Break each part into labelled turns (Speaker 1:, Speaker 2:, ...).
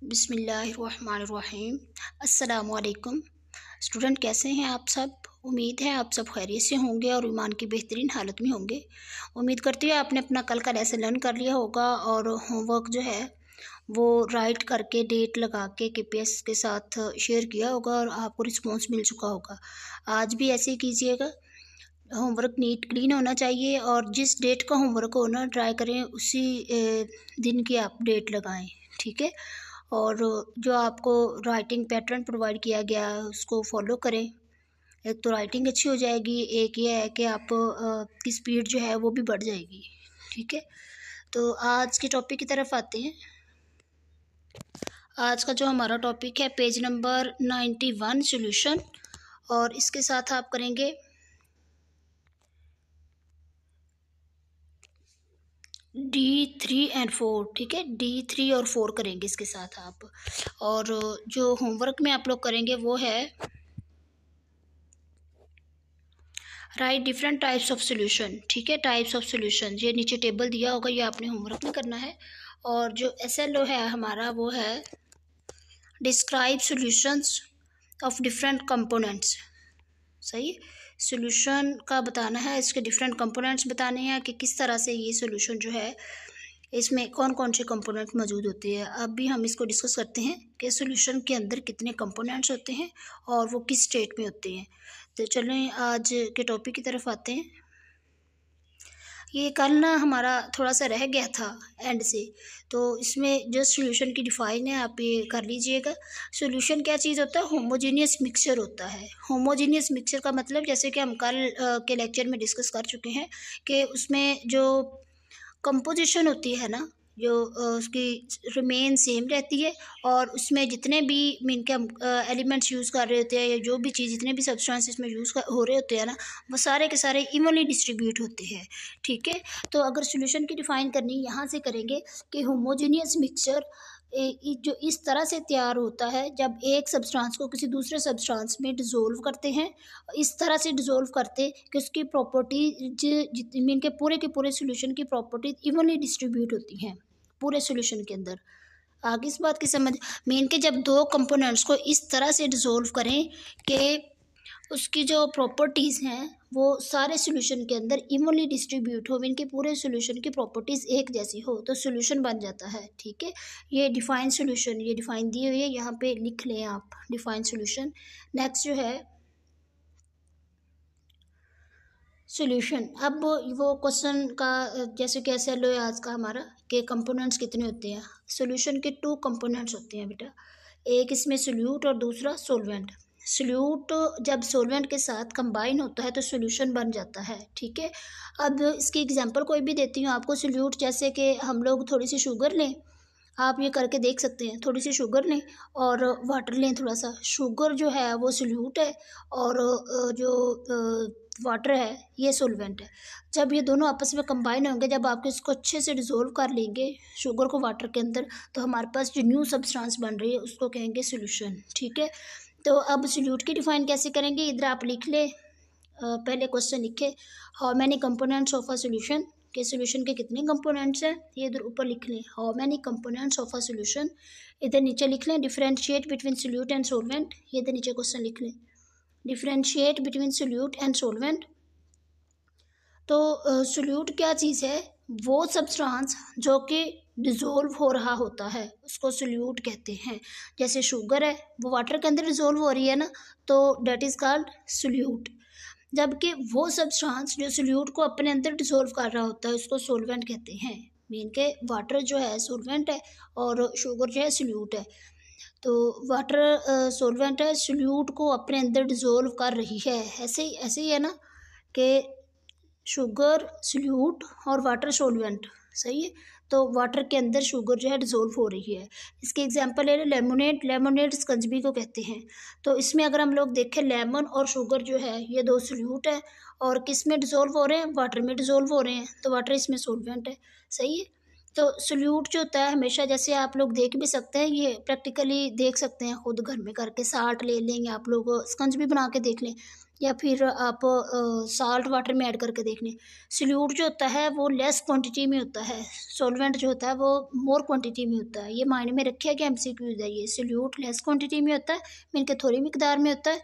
Speaker 1: बिस्मिल्लाहिर्रहमानिर्रहीम। अस्सलामुअलैकुम। स्टूडेंट, कैसे हैं आप सब? उम्मीद है आप सब खैरियत से होंगे और ईमान की बेहतरीन हालत में होंगे। उम्मीद करती हूँ आपने अपना कल का लेसन लर्न कर लिया होगा और होमवर्क जो है वो राइट करके डेट लगा के KPS के साथ शेयर किया होगा और आपको रिस्पॉन्स मिल चुका होगा। आज भी ऐसे ही कीजिएगा। होमवर्क नीट क्लीन होना चाहिए और जिस डेट का होमवर्क हो ना ट्राई करें उसी दिन की आप डेट लगाएं, ठीक है। और जो आपको राइटिंग पैटर्न प्रोवाइड किया गया है उसको फॉलो करें। एक तो राइटिंग अच्छी हो जाएगी, एक ये है कि आप की स्पीड जो है वो भी बढ़ जाएगी, ठीक है। तो आज के टॉपिक की तरफ आते हैं। आज का जो हमारा टॉपिक है पेज नंबर 91 सॉल्यूशन, और इसके साथ आप करेंगे D3 और 4, ठीक है। D3 और 4 करेंगे इसके साथ आप। और जो होमवर्क में आप लोग करेंगे वो है right different types of solution, ठीक है। टाइप्स ऑफ सोल्यूशन ये नीचे टेबल दिया होगा, ये आपने होमवर्क में करना है। और जो SLO है हमारा वो है describe solutions of different components. सही, सोल्यूशन का बताना है, इसके डिफरेंट कंपोनेंट्स बताने हैं कि किस तरह से ये सोल्यूशन जो है इसमें कौन कौन से कंपोनेंट मौजूद होते हैं। अब भी हम इसको डिस्कस करते हैं कि सोल्यूशन के अंदर कितने कंपोनेंट्स होते हैं और वो किस स्टेट में होते हैं। तो चलें आज के टॉपिक की तरफ आते हैं। ये कल ना हमारा थोड़ा सा रह गया था एंड से, तो इसमें जो सोल्यूशन की डिफाइन है आप ये कर लीजिएगा। सोल्यूशन क्या चीज़ होता है? होमोजीनियस मिक्सचर होता है। होमोजीनियस मिक्सचर का मतलब जैसे कि हम कल के लेक्चर में डिस्कस कर चुके हैं कि उसमें जो कंपोजिशन होती है ना, जो उसकी रिमेन सेम रहती है और उसमें जितने भी मीन के हम एलिमेंट्स यूज़ कर रहे होते हैं या जो भी चीज़ जितने भी सब्सटेंस इसमें यूज़ हो रहे होते हैं ना, वो सारे के सारे इवनली डिस्ट्रीब्यूट होते हैं, ठीक है। तो अगर सोल्यूशन की डिफ़ाइन करनी यहाँ से करेंगे कि होमोजीनियस मिक्सचर जो इस तरह से तैयार होता है जब एक सब्सटेंस को किसी दूसरे सब्सटेंस में डिज़ोल्व करते हैं, इस तरह से डिज़ोल्व करते कि उसकी प्रॉपर्टी मीन के पूरे सोल्यूशन की प्रॉपर्टी इवनली डिस्ट्रीब्यूट होती हैं पूरे सोल्यूशन के अंदर। आगे इस बात की समझ मीन के जब दो कंपोनेंट्स को इस तरह से डिज़ोल्व करें कि उसकी जो प्रॉपर्टीज़ हैं वो सारे सोल्यूशन के अंदर इवनली डिस्ट्रीब्यूट हो, इनके पूरे सोल्यूशन की प्रॉपर्टीज़ एक जैसी हो, तो सोल्यूशन बन जाता है, ठीक है। ये डिफाइन सोल्यूशन, ये डिफाइन दी हुई है, यहाँ पे लिख लें आप डिफाइन सोल्यूशन। नेक्स्ट जो है सोल्यूशन। अब वो क्वेश्चन का जैसे कि SLO है आज का हमारा कि कंपोनेंट्स कितने होते हैं। सोल्यूशन के 2 कंपोनेंट्स होते हैं बेटा, एक इसमें सोल्यूट और दूसरा सोलवेंट। सोल्यूट जब सोलवेंट के साथ कंबाइन होता है तो सोल्यूशन बन जाता है, ठीक है। अब इसकी एग्जांपल कोई भी देती हूँ आपको। सोल्यूट जैसे कि हम लोग थोड़ी सी शुगर लें, आप ये करके देख सकते हैं। थोड़ी सी शुगर लें और वाटर लें थोड़ा सा। शुगर जो है वो सोल्यूट है और जो वाटर है ये सोलवेंट है। जब ये दोनों आपस में कंबाइन होंगे, जब आप इसको अच्छे से डिज़ोल्व कर लेंगे शुगर को वाटर के अंदर, तो हमारे पास जो न्यू सब्सटेंस बन रही है उसको कहेंगे सोल्यूशन, ठीक है। तो अब सोल्यूट की डिफाइन कैसे करेंगे, इधर आप लिख ले। पहले क्वेश्चन लिखे, how many components of a solution, के सोल्यूशन के कितने कंपोनेंट्स हैं, ये इधर ऊपर लिख लें। How many components of a solution, इधर नीचे लिख लें। Differentiate between solute and solvent, ये इधर नीचे क्वेश्चन लिख लें। Differentiate between solute and solvent. तो सोल्यूट क्या चीज़ है? वो सब्सटेंस जो कि डिज़ोल्व हो रहा होता है उसको सोल्यूट कहते हैं। जैसे शुगर है वो वाटर के अंदर डिज़ोल्व हो रही है ना, तो डेट इज़ कॉल्ड सोल्यूट। जबकि वो सब्सटेंस जो सोल्यूट को अपने अंदर डिसॉल्व कर रहा होता है उसको सोलवेंट कहते हैं। मीन के वाटर जो है सोलवेंट है और शुगर जो है सोल्यूट है। तो वाटर सोलवेंट है, सोल्यूट को अपने अंदर डिसॉल्व कर रही है। ऐसे ही है ना कि शुगर सोल्यूट और वाटर सोलवेंट, सही है। तो वाटर के अंदर शुगर जो है डिसॉल्व हो रही है। इसके एग्जांपल है लेमोनेड। लेमोनेड स्कंजबी को कहते हैं। तो इसमें अगर हम लोग देखें लेमन और शुगर जो है ये 2 सोल्यूट है और किस में डिसॉल्व हो रहे हैं? वाटर में डिसॉल्व हो रहे हैं, तो वाटर इसमें सोलवेंट है, सही है। तो सोल्यूट जो होता है हमेशा, जैसे आप लोग देख भी सकते हैं, ये प्रैक्टिकली देख सकते हैं खुद घर में करके, साल्ट ले लें या आप लोग स्पंज भी बना के देख लें, या फिर आप साल्ट वाटर में ऐड करके देख लें। सोल्यूट जो होता है वो लेस क्वांटिटी में होता है, सॉल्वेंट जो होता है वो मोर क्वांटिटी में होता है। ये मायने में रखिए कि एमसीक्यूज है ये। सोल्यूट लेस क्वांटिटी में होता है, मीन के थोड़ी मिकदार में होता है,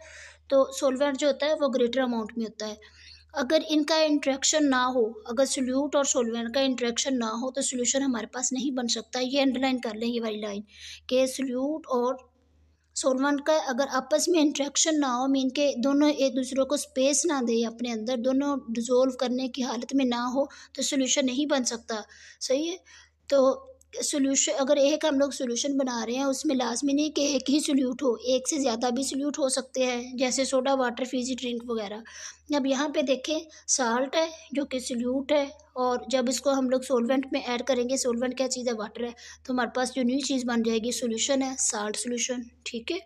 Speaker 1: तो सॉल्वेंट जो होता है वो ग्रेटर अमाउंट में होता है। अगर इनका इंट्रैक्शन ना हो, अगर सोल्यूट और सॉल्वेंट का इंट्रैक्शन ना हो तो सोल्यूशन हमारे पास नहीं बन सकता। ये अंडरलाइन कर लें ये वाली लाइन, कि सोल्यूट और सॉल्वेंट का अगर आपस में इंट्रैक्शन ना हो, मीन के दोनों एक दूसरे को स्पेस ना दे अपने अंदर, दोनों डिजोल्व करने की हालत में ना हो, तो सोल्यूशन नहीं बन सकता। सही है। तो सोल्यूशन, अगर एक हम लोग सोल्यूशन बना रहे हैं, उसमें लाजमी नहीं कि एक ही सोल्यूट हो, एक से ज़्यादा भी सोल्यूट हो सकते हैं, जैसे सोडा वाटर, फिजी ड्रिंक वगैरह। अब यहाँ पे देखें, साल्ट है जो कि सोल्यूट है, और जब इसको हम लोग सॉल्वेंट में ऐड करेंगे, सॉल्वेंट क्या चीज़ है, वाटर है, तो हमारे पास जो न्यू चीज़ बन जाएगी सोल्यूशन है, साल्ट सोल्यूशन। ठीक है।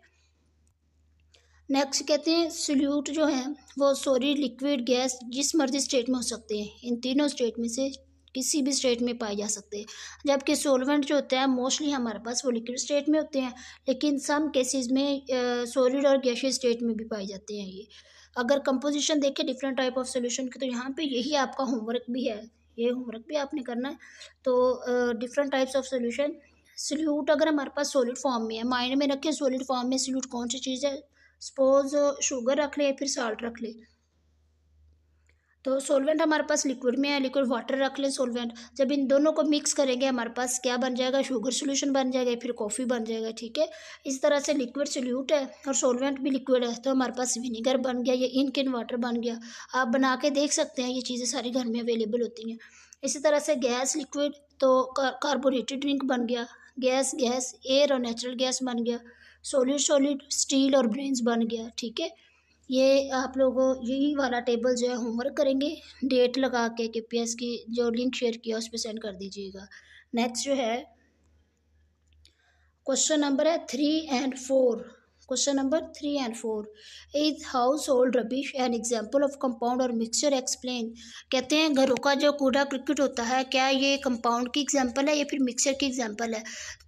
Speaker 1: नेक्स्ट कहते हैं सोल्यूट जो है वो सॉलिड, लिक्विड, गैस, जिस मर्जी स्टेट में हो सकते हैं, इन तीनों स्टेट में से किसी भी स्टेट में पाए जा सकते हैं। जबकि सॉल्वेंट जो होता है मोस्टली हमारे पास वो लिक्विड स्टेट में होते हैं, लेकिन सम केसेस में सॉलिड और गैसियस स्टेट में भी पाए जाते हैं ये। अगर कंपोजिशन देखें डिफरेंट टाइप ऑफ सोल्यूशन की, तो यहाँ पे यही आपका होमवर्क भी है, ये होमवर्क भी आपने करना है। तो different types of solution. Solute अगर हमारे पास सॉलिड फॉर्म में है, माइंड में रखें सॉलिड फॉर्म में सोल्यूट कौन सी चीज़ है, सपोज शुगर रख ले, फिर साल्ट रख ले। तो सॉल्वेंट हमारे पास लिक्विड में है, लिक्विड वाटर रख ले सॉल्वेंट। जब इन दोनों को मिक्स करेंगे हमारे पास क्या बन जाएगा, शुगर सोल्यूशन बन जाएगा, फिर कॉफ़ी बन जाएगा। ठीक है। इस तरह से लिक्विड सोल्यूट है और सॉल्वेंट भी लिक्विड है, तो हमारे पास विनीगर बन गया, ये इंक इन वाटर बन गया। आप बना के देख सकते हैं, ये चीज़ें सारी घर में अवेलेबल होती हैं। इसी तरह से गैस लिक्विड, तो कार्बोनेटेड ड्रिंक बन गया। गैस गैस एयर और नेचुरल गैस बन गया। सॉलिड सॉलिड स्टील और ब्रेन्स बन गया। ठीक है। ये आप लोग यही वाला टेबल जो है होमवर्क करेंगे, डेट लगा के केपीएस की जो लिंक शेयर किया उस पर सेंड कर दीजिएगा। नेक्स्ट जो है क्वेश्चन नंबर है 3 and 4। Question number 3 and 4 is house hold rubbish an example of compound और मिक्सचर एक्सप्लेन। कहते हैं घरों का जो कूड़ा क्रिकेट होता है, क्या ये कंपाउंड की एग्जाम्पल है या फिर मिक्सचर की एग्जाम्पल है।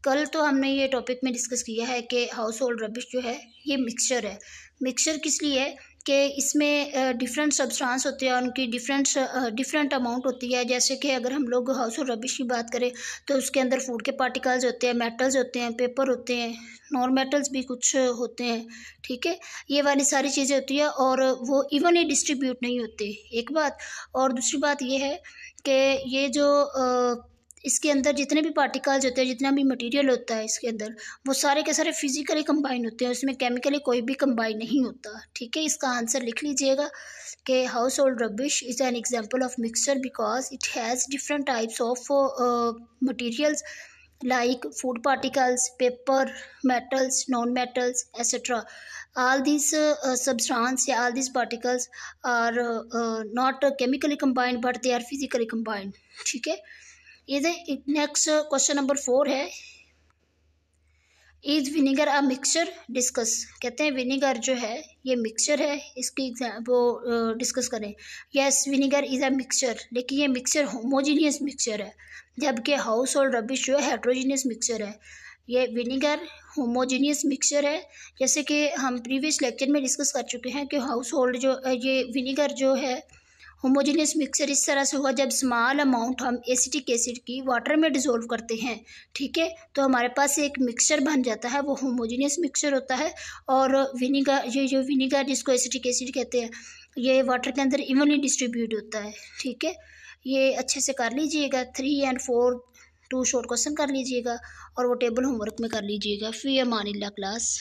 Speaker 1: कल तो हमने ये टॉपिक में डिस्कस किया है कि हाउस होल्ड रबिश जो है ये मिक्सचर है। मिक्सचर किस लिए है कि इसमें डिफरेंट सब्सटेंस होते हैं, उनकी डिफरेंट अमाउंट होती है। जैसे कि अगर हम लोग हाउस होल्ड रबिश की बात करें तो उसके अंदर फूड के पार्टिकल्स होते हैं, मेटल्स होते हैं, पेपर होते हैं, नॉन मेटल्स भी कुछ होते हैं। ठीक है। ये वाली सारी चीज़ें होती है और वो इवनली डिस्ट्रीब्यूट नहीं होते, एक बात। और दूसरी बात ये है कि ये जो इसके अंदर जितने भी पार्टिकल्स होते हैं, जितना भी मटेरियल होता है इसके अंदर, वो सारे के सारे फिजिकली कंबाइन होते हैं, उसमें केमिकली कोई भी कंबाइन नहीं होता। ठीक है। इसका आंसर लिख लीजिएगा कि house hold rubbish is an example of mixture because it has different types of materials like food particles, paper, metals, non-metals, etc. All these substance, all these particles are not chemically combined but they are physically combined. ठीक है। ये next question number 4 है, is vinegar a mixture discuss. कहते हैं vinegar जो है ये mixture है, इसकी वो डिस्कस करें। Yes, vinegar is a mixture, लेकिन ये मिक्सचर होमोजीनियस मिक्सचर है, जबकि हाउस होल्ड रबिश जो है हेट्रोजीनियस मिक्सचर है। ये विनीगर होमोजीनियस मिक्सचर है, जैसे कि हम प्रीवियस लेक्चर में डिस्कस कर चुके हैं कि हाउस होल्ड जो ये विनीगर जो है होमोजेनियस मिक्सचर इस तरह से हुआ जब स्मॉल अमाउंट हम एसिटिक एसिड की वाटर में डिसॉल्व करते हैं। ठीक है। तो हमारे पास एक मिक्सचर बन जाता है, वो होमोजेनियस मिक्सचर होता है। और विनीगर, ये जो विनीगर जिसको एसिटिक एसिड कहते हैं, ये वाटर के अंदर इवनली डिस्ट्रीब्यूट होता है। ठीक है। ये अच्छे से कर लीजिएगा। 3 and 4 2 शॉर्ट क्वेश्चन कर लीजिएगा और वो टेबल होमवर्क में कर लीजिएगा। फी अमानिल्लाह क्लास।